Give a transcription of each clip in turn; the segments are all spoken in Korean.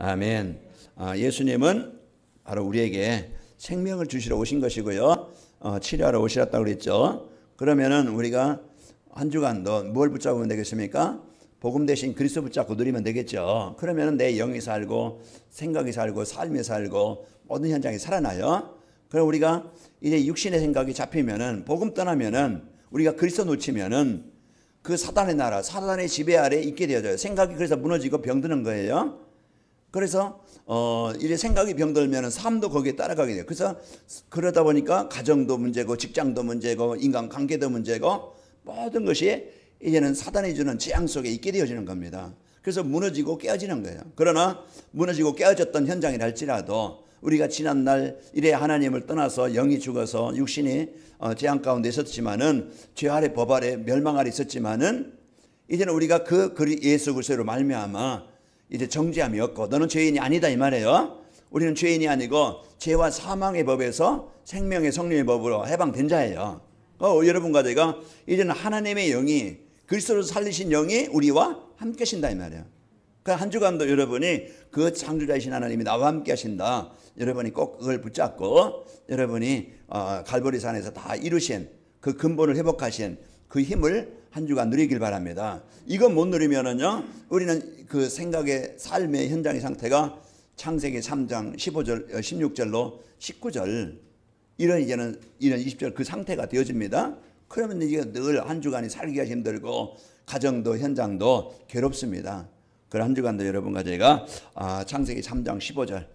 아멘. 예수님은 바로 우리에게 생명을 주시러 오신 것이고요. 치료하러 오셨다고 그랬죠. 그러면은 우리가 한 주간도 뭘 붙잡으면 되겠습니까? 복음 대신 그리스도 붙잡고 누리면 되겠죠. 그러면은 내 영이 살고 생각이 살고 삶이 살고 모든 현장이 살아나요. 그럼 우리가 이제 육신의 생각이 잡히면은 복음 떠나면은 우리가 그리스도 놓치면은 그 사단의 나라, 사단의 지배 아래 있게 되어져요. 생각이 그래서 무너지고 병드는 거예요. 그래서 이제 생각이 병들면은 삶도 거기에 따라가게 돼요. 그래서 그러다 보니까 가정도 문제고 직장도 문제고 인간관계도 문제고 모든 것이 이제는 사단이 주는 재앙 속에 있게 되어지는 겁니다. 그래서 무너지고 깨어지는 거예요. 그러나 무너지고 깨어졌던 현장이라 할지라도 우리가 지난날 이래 하나님을 떠나서 영이 죽어서 육신이 재앙 가운데 있었지만은 죄 아래 법 아래 멸망 아래 있었지만은 이제는 우리가 그 예수 그리스도로 말미암아 이제 정죄함이 없고 너는 죄인이 아니다 이 말이에요. 우리는 죄인이 아니고 죄와 사망의 법에서 생명의 성령의 법으로 해방된 자예요. 여러분과 제가 이제는 하나님의 영이 그리스도로 살리신 영이 우리와 함께 하신다 이 말이에요. 그러니까 한 주간도 여러분이 그 창조자이신 하나님이 나와 함께 하신다. 여러분이 꼭 그걸 붙잡고 여러분이 갈보리산에서 다 이루신 그 근본을 회복하신 그 힘을 한 주간 누리길 바랍니다. 이거 못 누리면은요, 우리는 그 생각의 삶의 현장의 상태가 창세기 3장 15절, 16절로 19절 이런 20절 그 상태가 되어집니다. 그러면 이게 늘 한 주간이 살기가 힘들고 가정도 현장도 괴롭습니다. 그런 한 주간도 여러분과 제가 창세기 3장 15절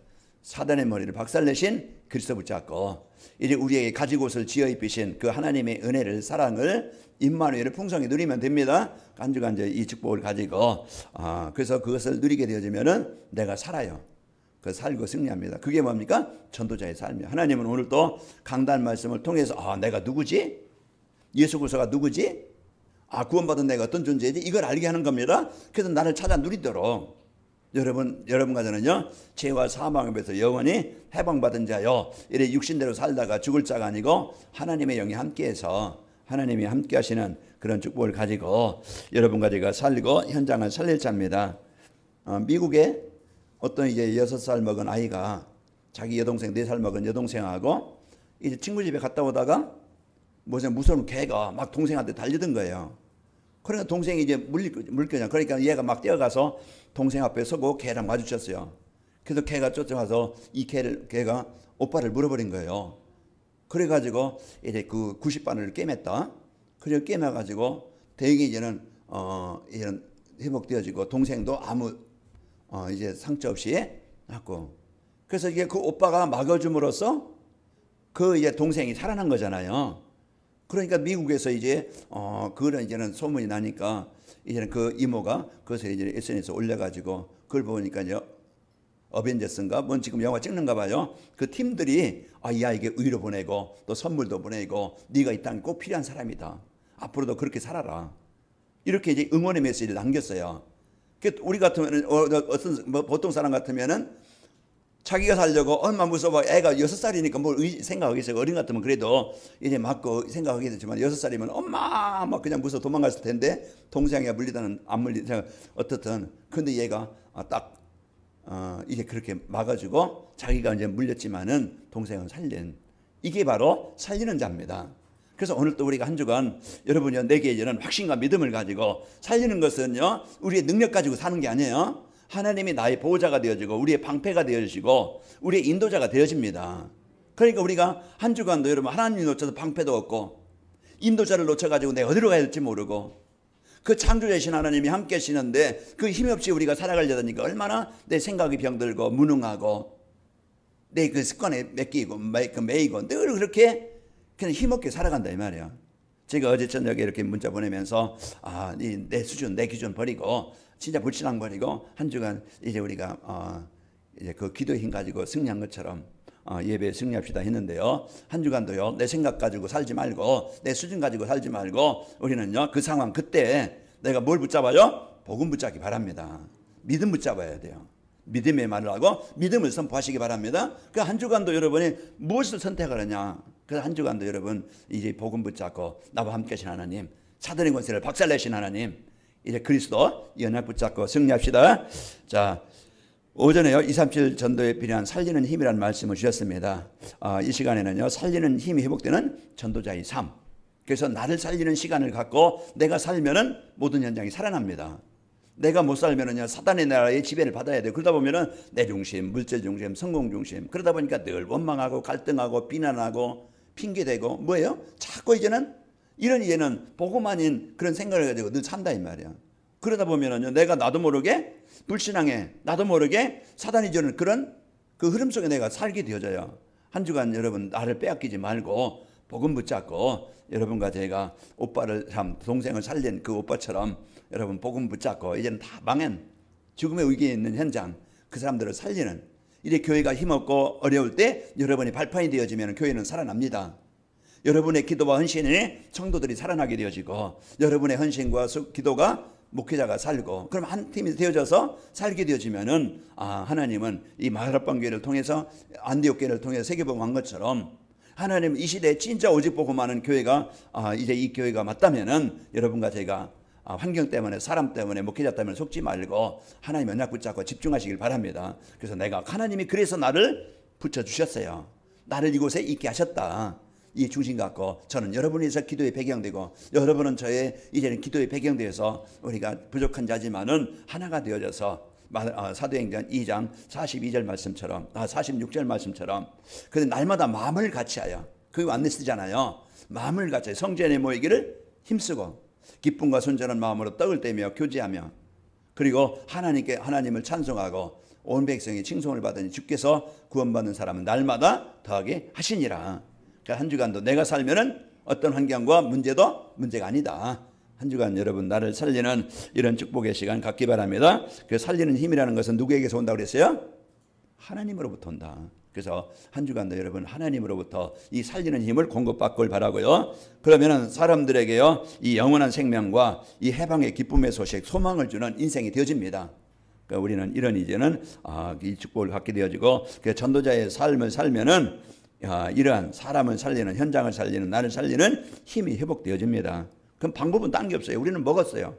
사단의 머리를 박살내신 그리스도 붙잡고 이제 우리에게 가지고 옷을 지어 입히신 그 하나님의 은혜를 사랑을 임마누엘을 풍성히 누리면 됩니다. 한 주간 이제 이 축복을 가지고 그래서 그것을 누리게 되어지면은 내가 살아요. 그 살고 승리합니다. 그게 뭡니까? 전도자의 삶이에요. 하나님은 오늘 또 강단 말씀을 통해서 내가 누구지? 예수 그리스도가 누구지? 구원받은 내가 어떤 존재지? 이걸 알게 하는 겁니다. 그래서 나를 찾아 누리도록 여러분과 저는요, 죄와 사망에 대해서 영원히 해방받은 자요. 이래 육신대로 살다가 죽을 자가 아니고 하나님의 영이 함께해서 하나님이 함께 하시는 그런 축복을 가지고 여러분과 제가 살고 현장을 살릴 자입니다. 미국에 어떤 이제 6살 먹은 아이가 자기 여동생 4살 먹은 여동생하고 이제 친구 집에 갔다 오다가 무서운 개가 막 동생한테 달리던 거예요. 그러니까 동생이 이제 물거냐. 그러니까 얘가 막 뛰어가서 동생 앞에 서고 개랑 마주쳤어요. 그래서 개가 쫓아가서 이 개가 오빠를 물어버린 거예요. 그래가지고 이제 그 90바늘을 꿰맸다. 그래서 꿰매가지고 대행이 이제는 회복되어지고 동생도 아무 이제 상처 없이 났고. 그래서 이게 그 오빠가 막아줌으로써 그 이제 동생이 살아난 거잖아요. 그러니까 미국에서 이제 그거는 이제는 소문이 나니까 이제는 그 이모가 그것을 이제 SNS에 올려가지고 그걸 보니까 이제 어벤져스인가 뭔 지금 영화 찍는가 봐요. 그 팀들이 이 아이에게 의로 보내고 또 선물도 보내고 네가 이 땅에 꼭 필요한 사람이다. 앞으로도 그렇게 살아라. 이렇게 이제 응원의 메시지를 남겼어요. 우리 같으면 보통 사람 같으면은 자기가 살려고 얼마 무서워. 애가 6살이니까 뭘 생각하겠어요. 어린 같으면 그래도 이제 맞고 생각하게 되지만 6살이면 엄마 막 그냥 무서워 도망갔을 텐데 동생이가 물리다는 안 물리다 어떻든 근데 얘가 딱 이게 그렇게 막아주고 자기가 이제 물렸지만은 동생을 살린 이게 바로 살리는 자입니다. 그래서 오늘 또 우리가 한 주간 여러분이 내게 이제는 확신과 믿음을 가지고 살리는 것은요 우리의 능력 가지고 사는 게 아니에요. 하나님이 나의 보호자가 되어지고 우리의 방패가 되어지고 우리의 인도자가 되어집니다. 그러니까 우리가 한 주간도 여러분 하나님이 놓쳐서 방패도 없고 인도자를 놓쳐가지고 내가 어디로 가야 될지 모르고 그 창조자이신 하나님이 함께 하시는데 그 힘이 없이 우리가 살아가려다니까 얼마나 내 생각이 병들고 무능하고 내 그 습관에 맡기고 매이고 늘 그렇게 그냥 힘없게 살아간다 이 말이야. 제가 어제 저녁에 이렇게 문자 보내면서 내 수준 내 기준 버리고 진짜 불신앙 버리고 한 주간 이제 우리가 이제 그 기도의 힘 가지고 승리한 것처럼 예배에 승리합시다 했는데요. 한 주간도요 내 생각 가지고 살지 말고 내 수준 가지고 살지 말고 우리는요 그 상황 그때 내가 뭘 붙잡아요? 복음 붙잡기 바랍니다. 믿음 붙잡아야 돼요. 믿음의 말을 하고 믿음을 선포하시기 바랍니다. 그 한 주간도 여러분이 무엇을 선택하느냐. 그래서 한 주간도 여러분 이제 복음 붙잡고 나와 함께 하신 하나님 사단의 권세를 박살내신 하나님 이제 그리스도 연합 붙잡고 승리합시다. 자 오전에요 237 전도에 필요한 살리는 힘이라는 말씀을 주셨습니다. 이 시간에는요 살리는 힘이 회복되는 전도자의 삶. 그래서 나를 살리는 시간을 갖고 내가 살면은 모든 현장이 살아납니다. 내가 못 살면은요 사단의 나라의 지배를 받아야 돼요. 그러다 보면은 내 중심, 물질 중심, 성공 중심. 그러다 보니까 늘 원망하고 갈등하고 비난하고 핑계대고 뭐예요? 자꾸 이제는 복음 아닌 그런 생각을 가지고 늘 산다 이 말이야. 그러다 보면은요 내가 나도 모르게 불신앙에 나도 모르게 사단이 주는 그런 그 흐름 속에 내가 살게 되어져요. 한 주간 여러분 나를 빼앗기지 말고 복음 붙잡고 여러분과 제가 오빠를 참 동생을 살린 그 오빠처럼 여러분 복음 붙잡고 이제는 다 망한 죽음의 위기에 있는 현장 그 사람들을 살리는 이제 교회가 힘없고 어려울 때 여러분이 발판이 되어지면 교회는 살아납니다. 여러분의 기도와 헌신에 성도들이 살아나게 되어지고 여러분의 헌신과 기도가 목회자가 살고 그럼 한 팀이 되어져서 살게 되어지면은 하나님은 이 마라빵 교회를 통해서 안디옥 교회를 통해서 세계복음 한 것처럼 하나님 이 시대에 진짜 오직 복음하는 교회가 이제 이 교회가 맞다면은 여러분과 제가 환경 때문에 사람 때문에 목회자 때문에 속지 말고 하나님 언약 붙잡고 집중하시길 바랍니다. 그래서 내가 하나님이 그래서 나를 붙여주셨어요. 나를 이곳에 있게 하셨다. 이 중심 갖고 저는 여러분에서 기도의 배경되고 여러분은 저의 이제는 기도의 배경되어서 우리가 부족한 자지만은 하나가 되어져서 사도행전 2장 42절 말씀처럼 46절 말씀처럼 그런데 날마다 마음을 같이하여 그게 안내 쓰잖아요. 마음을 같이 성전에 모이기를 힘쓰고 기쁨과 순전한 마음으로 떡을 떼며 교제하며 그리고 하나님을 찬송하고 온 백성이 칭송을 받으니 주께서 구원받는 사람은 날마다 더하게 하시니라. 한 주간도 내가 살면은 어떤 환경과 문제도 문제가 아니다. 한 주간 여러분 나를 살리는 이런 축복의 시간 갖기 바랍니다. 그 살리는 힘이라는 것은 누구에게서 온다고 그랬어요? 하나님으로부터 온다. 그래서 한 주간도 여러분 하나님으로부터 이 살리는 힘을 공급받길 바라고요. 그러면은 사람들에게요 이 영원한 생명과 이 해방의 기쁨의 소식, 소망을 주는 인생이 되어집니다. 그러니까 우리는 이런 이제는 이 축복을 갖게 되어지고 그 전도자의 삶을 살면은 이러한 사람을 살리는 현장을 살리는 나를 살리는 힘이 회복되어집니다. 그럼 방법은 딴 게 없어요. 우리는 먹었어요.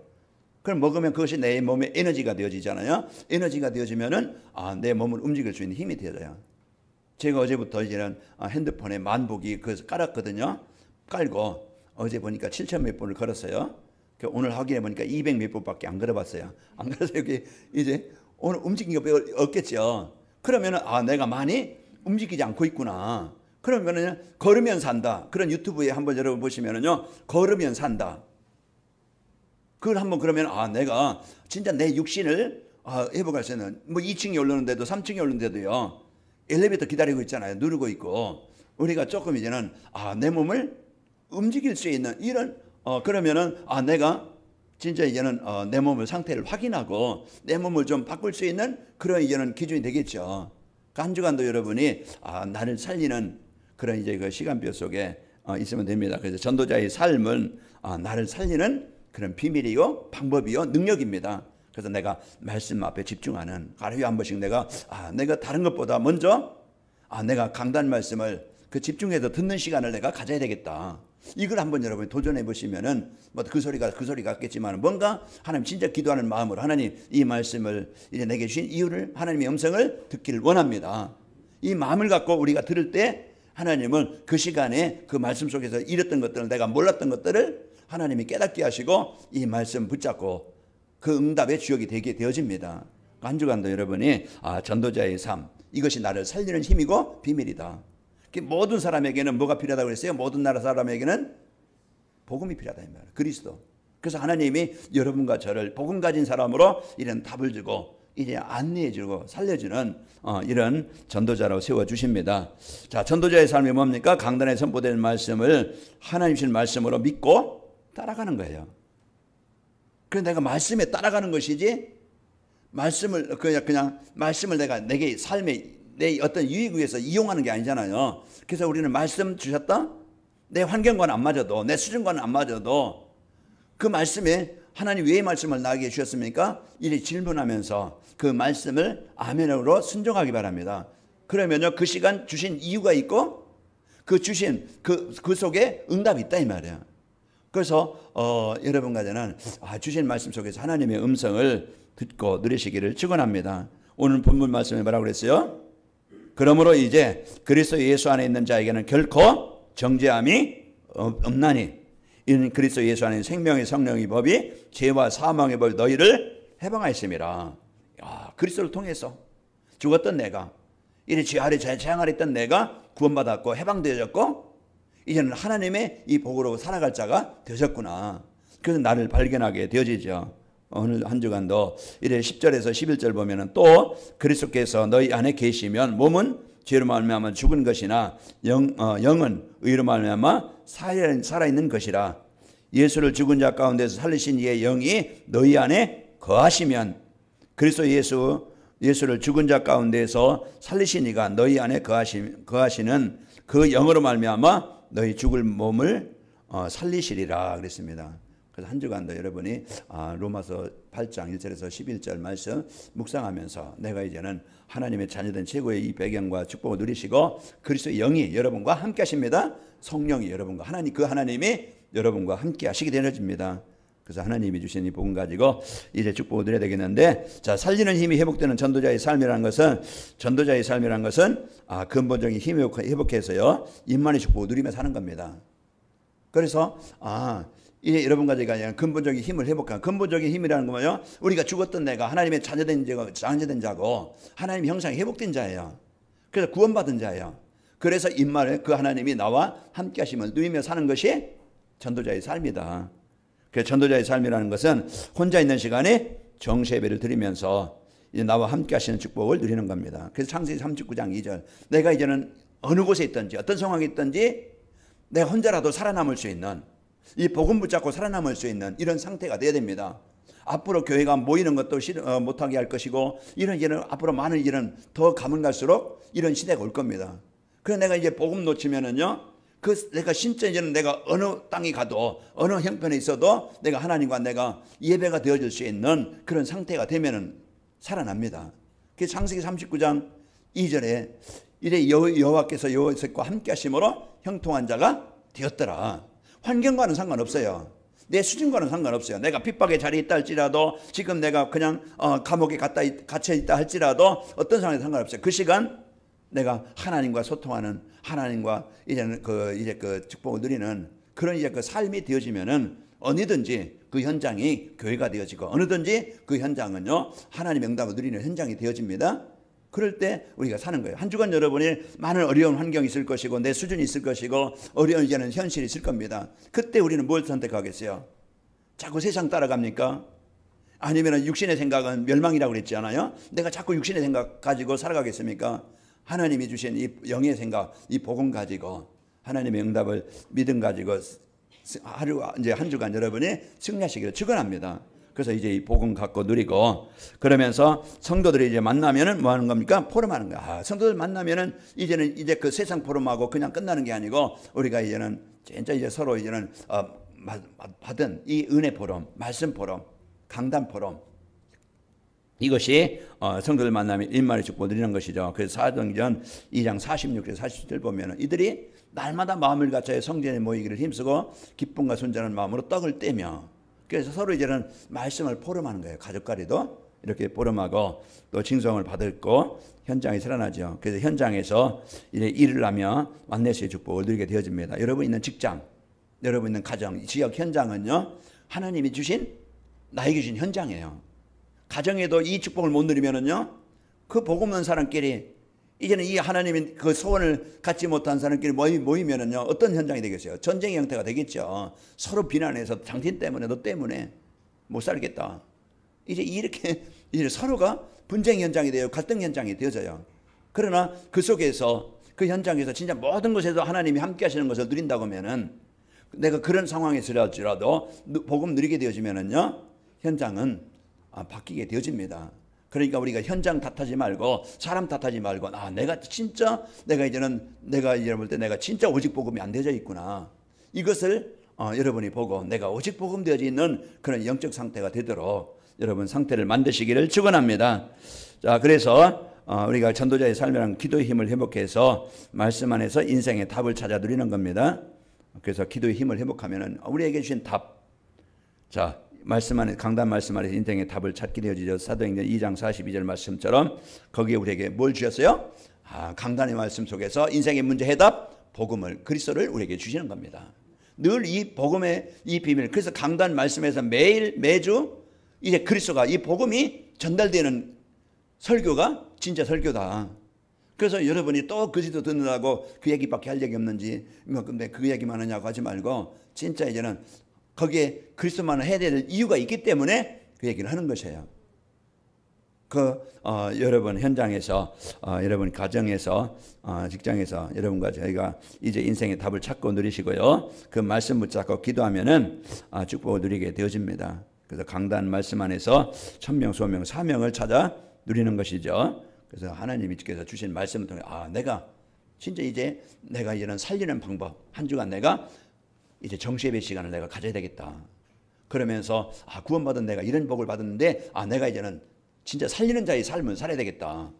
그럼 먹으면 그것이 내 몸의 에너지가 되어지잖아요. 에너지가 되어지면은 내 몸을 움직일 수 있는 힘이 되어져요. 제가 어제부터 이제는 핸드폰에 만보기 그 깔았거든요. 깔고 어제 보니까 7천 몇 번을 걸었어요. 오늘 확인해 보니까 200 몇 번밖에 안 걸어봤어요. 안 걸어서 여기 이제 오늘 움직인 게 없겠죠. 그러면은 내가 많이 움직이지 않고 있구나. 그러면은 걸으면 산다. 그런 유튜브에 한번 여러분 보시면은요, 걸으면 산다. 그걸 한번 그러면 내가 진짜 내 육신을 회복할 수 있는 뭐 2층에 올르는데도 3층에 올르는데도요 엘리베이터 기다리고 있잖아요. 누르고 있고 우리가 조금 이제는 내 몸을 움직일 수 있는 이런 그러면은 내가 진짜 이제는 내 몸의 상태를 확인하고 내 몸을 좀 바꿀 수 있는 그런 이제는 기준이 되겠죠. 한 주간도 여러분이 나를 살리는 그런 이제 그 시간표 속에 있으면 됩니다. 그래서 전도자의 삶은 나를 살리는 그런 비밀이요, 방법이요, 능력입니다. 그래서 내가 말씀 앞에 집중하는 하루에 한 번씩 내가 다른 것보다 먼저 내가 강단 말씀을 그 집중해서 듣는 시간을 내가 가져야 되겠다. 이걸 한번 여러분이 도전해 보시면은 뭐 그 소리가 같겠지만 뭔가 하나님 진짜 기도하는 마음으로 하나님 이 말씀을 이제 내게 주신 이유를 하나님의 음성을 듣기를 원합니다. 이 마음을 갖고 우리가 들을 때 하나님은 그 시간에 그 말씀 속에서 잃었던 것들을 내가 몰랐던 것들을 하나님이 깨닫게 하시고 이 말씀 붙잡고 그 응답의 주역이 되게 되어집니다. 한 주간도 여러분이 전도자의 삶 이것이 나를 살리는 힘이고 비밀이다. 모든 사람에게는 뭐가 필요하다고 그랬어요? 모든 나라 사람에게는 복음이 필요하다 이 말이에요. 그리스도. 그래서 하나님이 여러분과 저를 복음 가진 사람으로 이런 답을 주고 이제 안내해 주고 살려주는 이런 전도자로 세워주십니다. 자, 전도자의 삶이 뭡니까? 강단에 선포되는 말씀을 하나님 주신 말씀으로 믿고 따라가는 거예요. 그래서 내가 말씀에 따라가는 것이지 말씀을 그냥 말씀을 내게 삶에 내 어떤 유익을 위해서 이용하는 게 아니잖아요. 그래서 우리는 말씀 주셨다? 내 환경과는 안 맞아도 내 수준과는 안 맞아도 그 말씀에 하나님 왜 말씀을 나에게 주셨습니까? 이리 질문하면서 그 말씀을 아멘으로 순종하기 바랍니다. 그러면요 그 시간 주신 이유가 있고 그 주신 그 속에 응답이 있다 이 말이에요. 그래서 여러분과 저는 주신 말씀 속에서 하나님의 음성을 듣고 누리시기를 축원합니다. 오늘 본문 말씀에 뭐라고 그랬어요? 그러므로 이제 그리스도 예수 안에 있는 자에게는 결코 정죄함이 없나니 이는 그리스도 예수 안에 생명의 성령의 법이 죄와 사망의 법이 너희를 해방하였음이라. 야, 그리스도를 통해서 죽었던 내가, 이래 죄 아래 재앙 아래 있던 내가 구원받았고 해방되어졌고 이제는 하나님의 이 복으로 살아갈 자가 되셨구나. 그래서 나를 발견하게 되어지죠. 오늘 한 주간도 이래 10절에서 11절 보면은 또 그리스도께서 너희 안에 계시면 몸은 죄로 말미암아 죽은 것이나 영은 의로 말미암아 살아있는 것이라. 예수를 죽은 자 가운데서 살리신 이의 영이 너희 안에 거하시면 그리스도 예수를 죽은 자 가운데서 살리신 이가 너희 안에 거하시는 그 영으로 말미암아 너희 죽을 몸을 살리시리라 그랬습니다. 그래서 한 주간도 여러분이 로마서 8장 1절에서 11절 말씀 묵상하면서 내가 이제는 하나님의 자녀된 최고의 이 배경과 축복을 누리시고 그리스도의 영이 여러분과 함께 하십니다. 성령이 여러분과 하나님이 여러분과 함께 하시게 되어집니다. 그래서 하나님이 주신 이 복음 가지고 이제 축복을 누려야 되겠는데, 자, 살리는 힘이 회복되는 전도자의 삶이라는 것은 근본적인 힘이 회복해서요 임만의 축복을 누리며 사는 겁니다. 그래서 이제 여러분과 제가 근본적인 힘을 회복한 근본적인 힘이라는 거는요, 우리가 죽었던 내가 하나님의 자녀된 자고 하나님 형상이 회복된 자예요. 그래서 구원받은 자예요. 그래서 임만을 그 하나님이 나와 함께 하심을 누리며 사는 것이 전도자의 삶이다. 그래서 전도자의 삶이라는 것은 혼자 있는 시간에 정세배를 드리면서 이제 나와 함께 하시는 축복을 누리는 겁니다. 그래서 창세기 39장 2절 내가 이제는 어느 곳에 있든지 어떤 상황에 있든지 내가 혼자라도 살아남을 수 있는, 이 복음 붙잡고 살아남을 수 있는 이런 상태가 돼야 됩니다. 앞으로 교회가 모이는 것도 못하게 할 것이고 이런 앞으로 많은 일은 더 가면 갈수록 이런 시대가 올 겁니다. 그래서 내가 이제 복음 놓치면은요, 내가 진짜 이제는 내가 어느 땅에 가도 어느 형편에 있어도 내가 하나님과 내가 예배가 되어질 수 있는 그런 상태가 되면은 살아납니다. 그래서 창세기 39장 2절에 이래 여호와께서 요셉과 함께 하심으로 형통한 자가 되었더라. 환경과는 상관없어요. 내 수준과는 상관없어요. 내가 핍박의 자리에 있다 할지라도, 지금 내가 그냥 감옥에 갇혀 있다 할지라도 어떤 상황에 상관없어요. 그 시간 내가 하나님과 소통하는, 하나님과 이제 그 축복을 누리는 그런 이제 그 삶이 되어지면은 어느든지 그 현장이 교회가 되어지고 어느든지 그 현장은요 하나님의 응답을 누리는 현장이 되어집니다. 그럴 때 우리가 사는 거예요. 한 주간 여러분이 많은 어려운 환경이 있을 것이고 내 수준이 있을 것이고 어려운 이제는 현실이 있을 겁니다. 그때 우리는 뭘 선택하겠어요? 자꾸 세상 따라갑니까? 아니면 육신의 생각은 멸망이라고 그랬지 않아요? 내가 자꾸 육신의 생각 가지고 살아가겠습니까? 하나님이 주신 이 영의 생각, 이 복음 가지고 하나님의 응답을 믿음 가지고 이제 한 주간 여러분이 승리하시기를 축원합니다. 그래서 이제 이 복음 갖고 누리고, 그러면서 성도들이 이제 만나면은 뭐 하는 겁니까? 포럼하는 거야. 성도들 만나면은 이제 그 세상 포럼하고 그냥 끝나는 게 아니고 우리가 이제는 진짜 이제 서로 이제는 받은 이 은혜 포럼, 말씀 포럼, 강단 포럼, 이것이 성도들 만나면 일만의 축복을 누리는 것이죠. 그래서 사도행전 2장 46절에서 47절 보면은 이들이 날마다 마음을 갖춰 성전에 모이기를 힘쓰고 기쁨과 순전한 마음으로 떡을 떼며, 그래서 서로 이제는 말씀을 포럼하는 거예요. 가족간에도 이렇게 포럼하고 또 징송을 받고 현장에 살아나죠. 그래서 현장에서 이제 일을 하며 완내수의 축복을 누리게 되어집니다. 여러분 있는 직장, 여러분 있는 가정, 지역 현장은요 하나님이 주신, 나에게 주신 현장이에요. 가정에도 이 축복을 못 누리면은요, 그 복 없는 사람끼리 이제는 이 하나님이 그 소원을 갖지 못한 사람끼리 모이면은요, 어떤 현장이 되겠어요? 전쟁의 형태가 되겠죠. 서로 비난해서 당신 때문에, 너 때문에 못 살겠다. 이렇게 이제 서로가 분쟁 현장이 돼요. 갈등 현장이 되어져요. 그러나 그 속에서, 그 현장에서 진짜 모든 것에서 하나님이 함께 하시는 것을 누린다고 하면은, 내가 그런 상황에서라도 복음 누리게 되어지면은요, 현장은 바뀌게 되어집니다. 그러니까 우리가 현장 탓하지 말고 사람 탓하지 말고 내가 이제 볼 때 내가 진짜 오직 복음이 안 되어져 있구나. 이것을 여러분이 보고 내가 오직 복음 되어져 있는 그런 영적 상태가 되도록 여러분 상태를 만드시기를 축원합니다. 자, 그래서 우리가 전도자의 삶이란 기도의 힘을 회복해서 말씀 안에서 인생의 답을 찾아 누리는 겁니다. 그래서 기도의 힘을 회복하면은 우리에게 주신 답. 자, 말씀 안에 강단 말씀 안에서 인생의 답을 찾게 되어지죠. 사도행전 2장 42절 말씀처럼 거기에 우리에게 뭘 주셨어요? 강단의 말씀 속에서 인생의 문제 해답 복음을 그리스도를 우리에게 주시는 겁니다. 늘 이 복음의 이 비밀. 그래서 강단 말씀에서 매주 이제 그리스도가 이 복음이 전달되는 설교가 진짜 설교다. 그래서 여러분이 또 그리스도 듣는다고 그 얘기밖에 할 얘기 없는지 근데 그 얘기만 하냐고 하지 말고 진짜 이제는 거기에 그리스도만을 해야 될 이유가 있기 때문에 그 얘기를 하는 것이에요. 여러분 현장에서 여러분 가정에서 직장에서 여러분과 저희가 이제 인생의 답을 찾고 누리시고요. 그 말씀 붙잡고 기도하면은 축복을 누리게 되어집니다. 그래서 강단 말씀 안에서 천명, 소명, 사명을 찾아 누리는 것이죠. 그래서 하나님께서 주신 말씀을 통해 내가 진짜 이제 내가 이런 살리는 방법 한 주간 내가 이제 정시예배 시간을 내가 가져야 되겠다. 그러면서 구원받은 내가 이런 복을 받았는데 내가 이제는 진짜 살리는 자의 삶을 살아야 되겠다.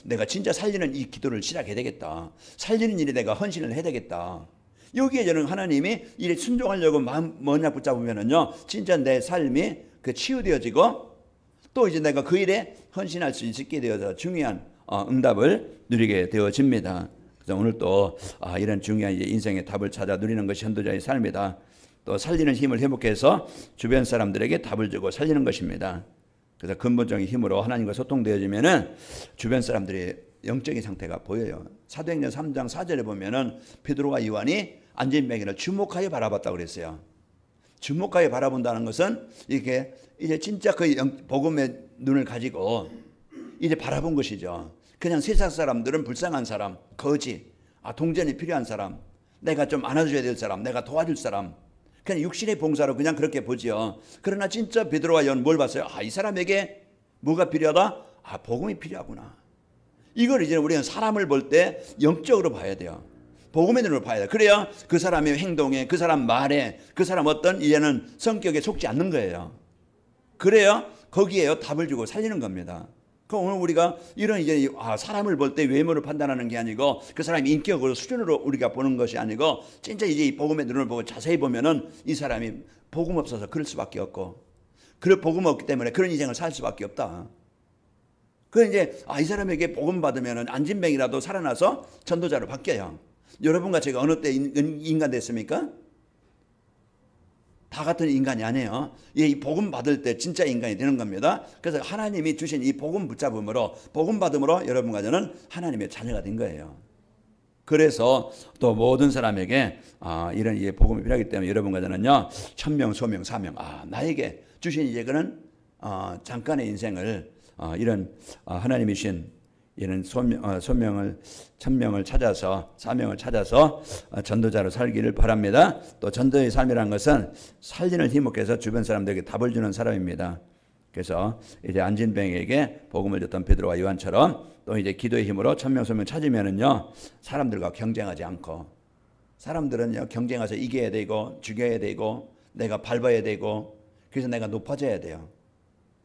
내가 진짜 살리는 이 기도를 시작해야 되겠다. 살리는 일에 내가 헌신을 해야 되겠다. 여기에 저는 하나님이 이래 순종하려고 마음 뭐냐 붙잡으면은요, 진짜 내 삶이 치유되어지고 또 이제 내가 그 일에 헌신할 수 있게 되어서 중요한 응답을 누리게 되어집니다. 그래서 오늘 또 이런 중요한 이제 인생의 답을 찾아 누리는 것이 전도자의 삶이다. 또 살리는 힘을 회복해서 주변 사람들에게 답을 주고 살리는 것입니다. 그래서 근본적인 힘으로 하나님과 소통되어지면은 주변 사람들의 영적인 상태가 보여요. 사도행전 3장 4절에 보면은 베드로와 요한이 안진뱅이를 주목하여 바라봤다고 그랬어요. 주목하여 바라본다는 것은 이렇게 이제 진짜 그 복음의 눈을 가지고 이제 바라본 것이죠. 그냥 세상 사람들은 불쌍한 사람, 거지, 동전이 필요한 사람, 내가 좀 안아줘야 될 사람, 내가 도와줄 사람, 그냥 육신의 봉사로 그냥 그렇게 보지요. 그러나 진짜 베드로와 요한 뭘 봤어요? 이 사람에게 뭐가 필요하다? 복음이 필요하구나. 이걸 이제 우리는 사람을 볼 때 영적으로 봐야 돼요. 복음의 눈으로 봐야 돼요. 그래야 그 사람의 행동에, 그 사람 말에, 그 사람 어떤 이제는 성격에 속지 않는 거예요. 그래야 거기에 답을 주고 살리는 겁니다. 그럼 오늘 우리가 이런 이제 사람을 볼 때 외모를 판단하는 게 아니고 그 사람의 인격으로 수준으로 우리가 보는 것이 아니고 진짜 이제 이 복음의 눈을 보고 자세히 보면은 이 사람이 복음 없어서 그럴 수밖에 없고 그런 복음 없기 때문에 그런 인생을 살 수밖에 없다. 그 이제 이 사람에게 복음 받으면은 안진뱅이라도 살아나서 전도자로 바뀌어요. 여러분과 제가 어느 때 인간 됐습니까? 다 같은 인간이 아니에요. 이 복음 받을 때 진짜 인간이 되는 겁니다. 그래서 하나님이 주신 이 복음 붙잡음으로 복음 받음으로 여러분과 저는 하나님의 자녀가 된 거예요. 그래서 또 모든 사람에게 이런 이 복음이 필요하기 때문에 여러분과 저는요, 천명, 소명, 사명, 나에게 주신 이제 그런 잠깐의 인생을 이런 하나님이 주신 이런 소명을 천명을 찾아서 사명을 찾아서 전도자로 살기를 바랍니다. 또 전도의 삶이라는 것은 살리는 힘목해서 주변 사람들에게 답을 주는 사람입니다. 그래서 이제 안진뱅에게 복음을 줬던 베드로와 요한처럼 또 이제 기도의 힘으로 천명 소명 찾으면은요, 사람들과 경쟁하지 않고 사람들은요 경쟁해서 이겨야 되고 죽여야 되고 내가 밟아야 되고 그래서 내가 높아져야 돼요.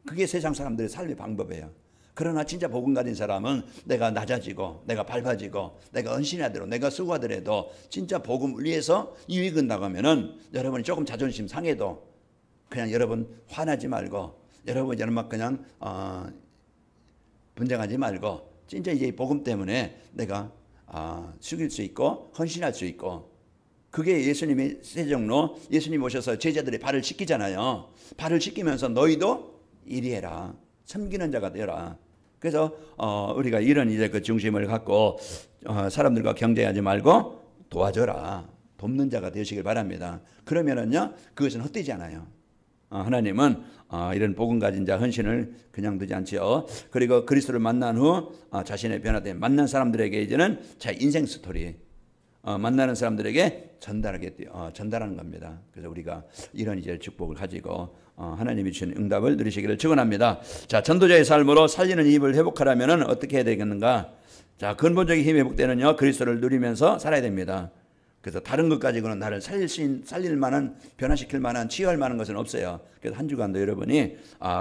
그게 세상 사람들의 삶의 방법이에요. 그러나 진짜 복음 가진 사람은 내가 낮아지고 내가 밟아지고 내가 헌신하더라도 내가 수고하더라도 진짜 복음 위해서 이익을 나가면은 여러분이 조금 자존심 상해도 그냥 여러분 화나지 말고 여러분 막 그냥 분쟁하지 말고 진짜 이제 복음 때문에 내가 죽일 수 있고 헌신할 수 있고 그게 예수님의 세종로 예수님 오셔서 제자들의 발을 씻기잖아요. 발을 씻기면서 너희도 이리 해라. 섬기는 자가 되라. 그래서 우리가 이런 이제 그 중심을 갖고 사람들과 경쟁하지 말고 도와줘라. 돕는 자가 되시길 바랍니다. 그러면은요 그것은 헛되지 않아요. 하나님은 이런 복음 가진 자 헌신을 그냥 두지 않지요. 그리고 그리스도를 만난 후 자신의 변화된 만난 사람들에게 이제는 자 인생 스토리 만나는 사람들에게 전달하는 겁니다. 그래서 우리가 이런 이제 축복을 가지고 하나님이 주신 응답을 누리시기를 축원합니다. 자, 전도자의 삶으로 살리는 힘을 회복하려면 어떻게 해야 되겠는가? 자, 근본적인 힘이 회복되는요 그리스도를 누리면서 살아야 됩니다. 그래서 다른 것 가지고는 나를 살릴 만한 변화시킬 만한 치유할 만한 것은 없어요. 그래서 한 주간도 여러분이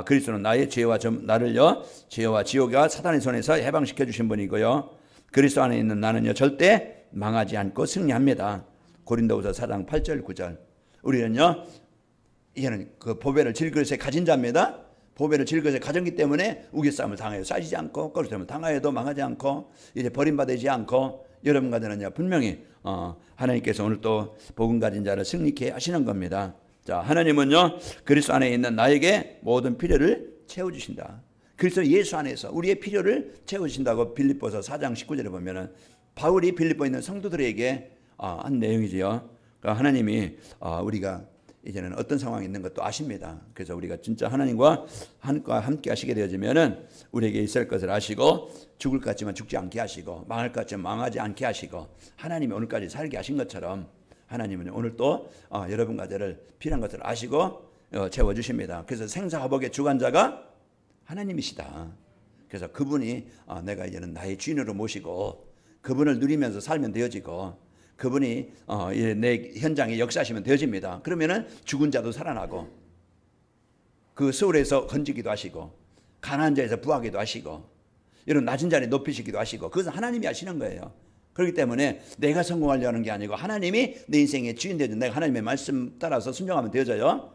그리스도는 나의 죄와 나를요 죄와 지옥과 사단의 손에서 해방시켜 주신 분이고요. 그리스도 안에 있는 나는요 절대 망하지 않고 승리합니다. 고린도후서 4장 8절 9절. 우리는요 이제는 그 보배를 질그릇에 가진 자입니다. 보배를 질그릇에 가졌기 때문에 우겨싸움을 당하여 싸지지 않고 거룩함을 당하여도 망하지 않고 이제 버림받지 않고 여러분 가정은요 분명히 하나님께서 오늘 또 복음 가진 자를 승리케 하시는 겁니다. 자, 하나님은요 그리스도 안에 있는 나에게 모든 필요를 채워주신다. 그리스도 예수 안에서 우리의 필요를 채워주신다고 빌립보서 4장 19절에 보면은 바울이 빌립보에 있는 성도들에게 한 내용이지요. 그러니까 하나님이 우리가 이제는 어떤 상황이 있는 것도 아십니다. 그래서 우리가 진짜 하나님과 함께 하시게 되어지면은 우리에게 있을 것을 아시고 죽을 것 같지만 죽지 않게 하시고 망할 것 같지만 망하지 않게 하시고 하나님이 오늘까지 살게 하신 것처럼 하나님은 오늘 또 여러분 가정을 필요한 것을 아시고 채워주십니다. 그래서 생사화복의 주관자가 하나님이시다. 그래서 그분이 내가 이제는 나의 주인으로 모시고 그분을 누리면서 살면 되어지고 그분이 내 현장에 역사하시면 되어집니다. 그러면은 죽은 자도 살아나고 그 서울에서 건지기도 하시고 가난한 자에서 부하기도 하시고 이런 낮은 자리 높이시기도 하시고 그것은 하나님이 하시는 거예요. 그렇기 때문에 내가 성공하려는 게 아니고 하나님이 내 인생의 주인 되어져 내가 하나님의 말씀 따라서 순종하면 되어져요.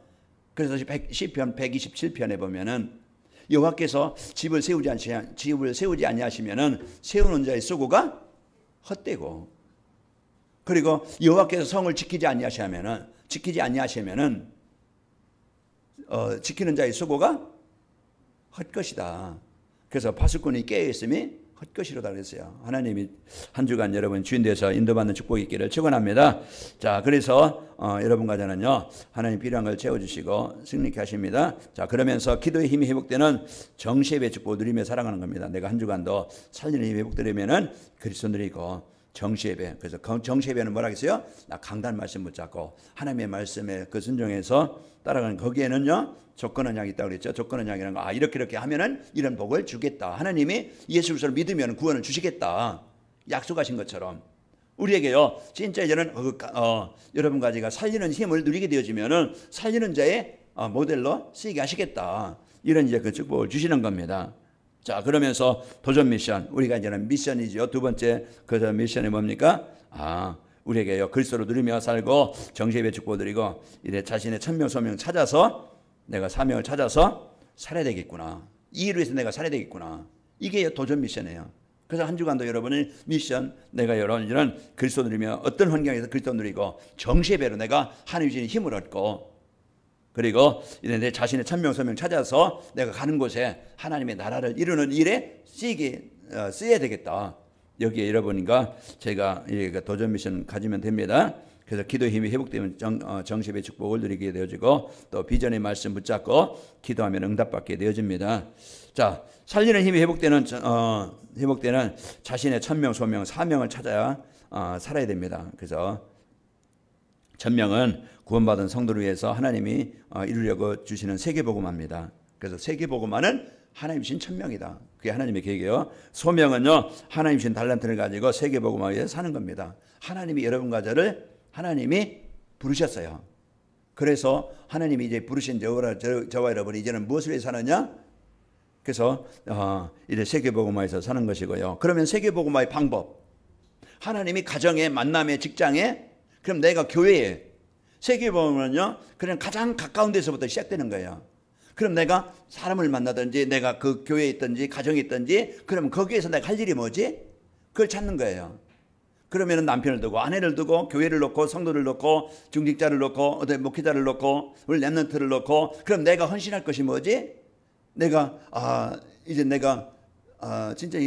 그래서 시편 127편에 보면은 여호와께서 집을 세우지 아니하시면은 세우는 자의 수고가 헛되고 그리고 여호와께서 성을 지키지 아니하시면은 지키는 자의 수고가 헛것이다. 그래서 파수꾼이 깨어 있음이 헛것이로다 그랬어요. 하나님이 한 주간 여러분 주인 되어서 인도받는 축복이 있기를 축원합니다. 자, 그래서 여러분과 저는요 하나님 필요한 걸 채워주시고 승리케 하십니다. 자, 그러면서 기도의 힘이 회복되는 정시예배 축복을 누리며 살아가는 겁니다. 내가 한 주간도 살리는 힘이 회복되려면은 그리스도 누리고 정시예배. 그래서 정시예배는 뭐라 했어요? 나 강단 말씀 붙잡고 하나님의 말씀에 그 순종해서 따라가는 거기에는요 조건 언약이 있다고 그랬죠. 조건 언약이라는 거 이렇게 하면은 이런 복을 주겠다. 하나님이 예수 그리스도를 믿으면 구원을 주시겠다. 약속하신 것처럼 우리에게요 진짜 이제는 여러분 가지가 살리는 힘을 누리게 되어지면은 살리는 자의 모델로 쓰이게 하시겠다. 이런 이제 그 축복을 주시는 겁니다. 자, 그러면서 도전 미션. 우리가 이제는 미션이죠. 두 번째 그 미션이 뭡니까? 우리에게요. 그리스도로 누리며 살고 정시예배 축복 드리고 이래 자신의 천명 소명 찾아서 내가 사명을 찾아서 살아야 되겠구나. 이 일을 위해서 내가 살아야 되겠구나. 이게 도전 미션이에요. 그래서 한 주간도 여러분의 미션 내가 이런 그리스도 누리며 어떤 환경에서 그리스도 누리고 정시예배로 내가 하나님 주신 힘을 얻고 그리고 이제 내 자신의 천명 소명 찾아서 내가 가는 곳에 하나님의 나라를 이루는 일에 쓰여야 되겠다. 여기에 여러분과 제가 도전 미션 가지면 됩니다. 그래서 기도의 힘이 회복되면 정시예배 축복을 누리게 되어지고 또 비전의 말씀 붙잡고 기도하면 응답받게 되어집니다. 자, 살리는 힘이 회복되는 자신의 천명 소명 사명을 찾아야 살아야 됩니다. 그래서 천명은 구원받은 성도를 위해서 하나님이 이루려고 주시는 세계복음화입니다. 그래서 세계복음화는 하나님 주신 천명이다. 그게 하나님의 계획이에요. 소명은요 하나님 주신 달란트를 가지고 세계복음화에 위해서 사는 겁니다. 하나님이 여러분과 저를 하나님이 부르셨어요. 그래서 하나님이 이제 부르신 저와 여러분이 이제는 무엇을 위해 사느냐? 그래서 이제 세계복음화에서 사는 것이고요. 그러면 세계복음화의 방법 하나님이 가정에 만남에 직장에 그럼 내가 교회에 세계복음화는요 그냥 가장 가까운 데서부터 시작되는 거예요. 그럼 내가 사람을 만나든지 내가 그 교회에 있든지 가정에 있든지 그러면 거기에서 내가 할 일이 뭐지? 그걸 찾는 거예요. 그러면 남편을 두고 아내를 두고 교회를 놓고 성도를 놓고 중직자를 놓고 목회자를 놓고 우리 랩런트를 놓고 그럼 내가 헌신할 것이 뭐지? 내가 이제 내가 진짜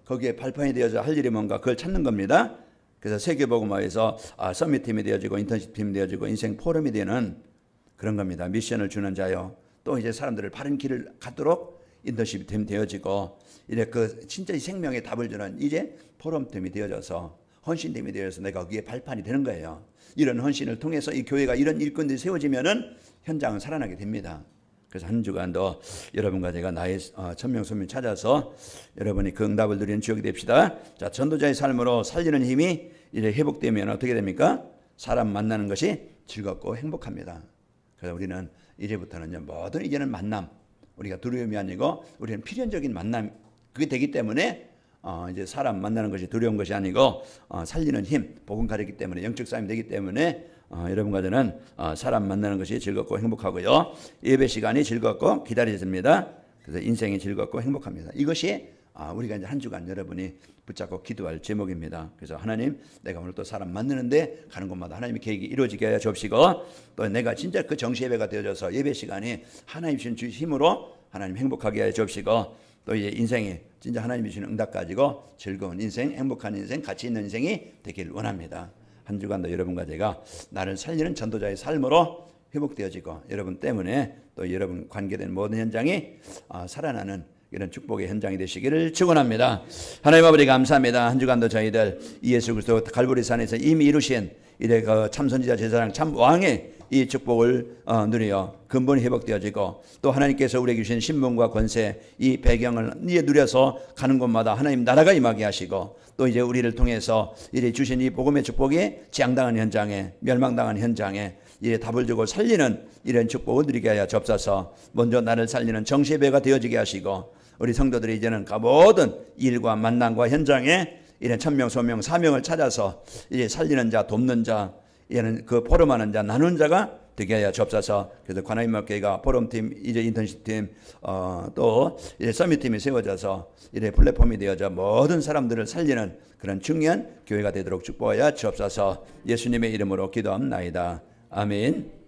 거기에 발판이 되어서 할 일이 뭔가 그걸 찾는 겁니다. 그래서 세계복음화에서 서밋팀이 되어지고 인턴십팀이 되어지고 인생 포럼이 되는 그런 겁니다. 미션을 주는 자요. 또 이제 사람들을 바른 길을 갖도록 인턴십팀 되어지고 이제 그 진짜 생명의 답을 주는 이제 포럼팀이 되어져서 헌신팀이 되어서 내가 거기에 발판이 되는 거예요. 이런 헌신을 통해서 이 교회가 이런 일꾼들이 세워지면은 현장은 살아나게 됩니다. 그래서 한 주간도 여러분과 제가 나의 천명 소명 찾아서 여러분이 그 응답을 누리는 지역이 됩시다. 자, 전도자의 삶으로 살리는 힘이 이제 회복되면 어떻게 됩니까? 사람 만나는 것이 즐겁고 행복합니다. 그래서 우리는 이제부터는요 모든 이제는 만남 우리가 두려움이 아니고 우리는 필연적인 만남 그게 되기 때문에 이제 사람 만나는 것이 두려운 것이 아니고 살리는 힘, 복음 가졌기 때문에 영적 싸움이 되기 때문에 여러분과 저는 사람 만나는 것이 즐겁고 행복하고요. 예배 시간이 즐겁고 기다려집니다. 그래서 인생이 즐겁고 행복합니다. 이것이 우리가 이제 한 주간 여러분이 붙잡고 기도할 제목입니다. 그래서 하나님, 내가 오늘 또 사람 만나는데 가는 곳마다 하나님의 계획이 이루어지게 하여 주옵시고, 또 내가 진짜 그 정시 예배가 되어져서 예배 시간이 하나님 주신 힘으로 하나님 행복하게 하여 주옵시고, 또 이제 인생이 진짜 하나님이 주시는 응답 가지고 즐거운 인생, 행복한 인생, 가치 있는 인생이 되길 원합니다. 한 주간도 여러분과 제가 나를 살리는 전도자의 삶으로 회복되어지고, 여러분 때문에 또 여러분 관계된 모든 현장이 살아나는 이런 축복의 현장이 되시기를 축원합니다. 하나님 아버지 감사합니다. 한 주간도 저희들 예수 그리스도 갈보리산에서 이미 이루신 이래 그 참선지자 제사장 참 왕의 이 축복을 누려 근본이 회복되어지고, 또 하나님께서 우리에게 주신 신분과 권세 이 배경을 이제 누려서 가는 곳마다 하나님 나라가 임하게 하시고, 또 이제 우리를 통해서 이래 주신 이 복음의 축복이 재앙당한 현장에, 멸망당한 현장에 이래 답을 주고 살리는 이런 축복을 누리게 하여 주옵소서. 먼저 나를 살리는 정시예배가 되어지게 하시고, 우리 성도들이 이제는 모든 일과 만남과 현장에 이런 천명, 소명, 사명을 찾아서 이제 살리는 자, 돕는 자, 이제는 그 포럼하는 자, 나누는 자가 되게 하여 주옵소서. 그래서 관아인목교회가 포럼팀, 이제 인턴십팀, 또 이제 서밋팀이 세워져서 이제 플랫폼이 되어져 모든 사람들을 살리는 그런 중요한 교회가 되도록 축복하여 주옵소서. 예수님의 이름으로 기도합나이다. 아멘.